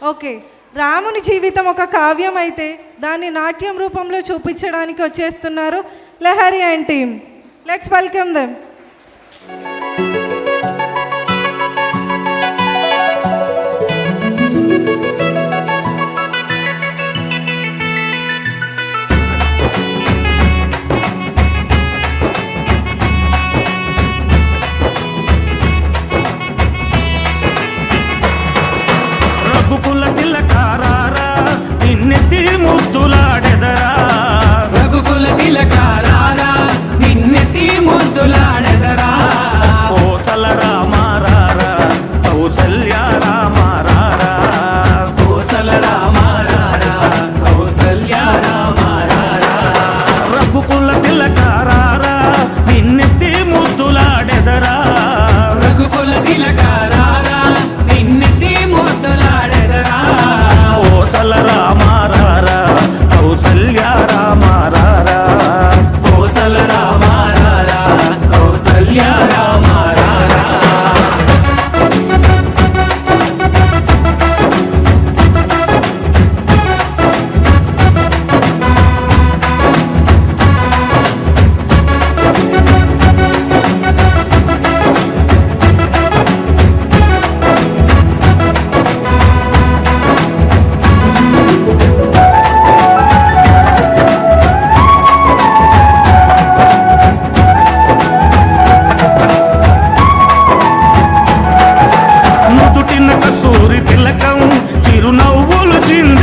Okay, రాముని జీవితం ఒక కావ్యం అయితే దాన్ని నాట్యం రూపంలో చూపించడానికి వచ్చేస్తున్నారు Lahari and team. Let's welcome them. రఘుకుల తిలకారారా నిన్నెత్తి ముద్దులాడెదరా, రఘుకుల తిలకారారా నిన్నెత్తి ముద్దులాడెదరా, కోసల రామారారా కౌసల్య రామారారా, కోసల రామారారా కౌసల్య రామారారా, రఘుకుల తిలకారారా నిన్నెత్తి ముద్దులాడెదరా, రఘుకుల తిలకారారా నిన్నెత్తి ముద్దులాడెదరా, కోసల రామారారా కౌసల్య రామారారా, కోసల రామారారా కౌసల్య రామారారా. నుదుటిన కస్తూరి తిలకం చిరునవ్వులు చింది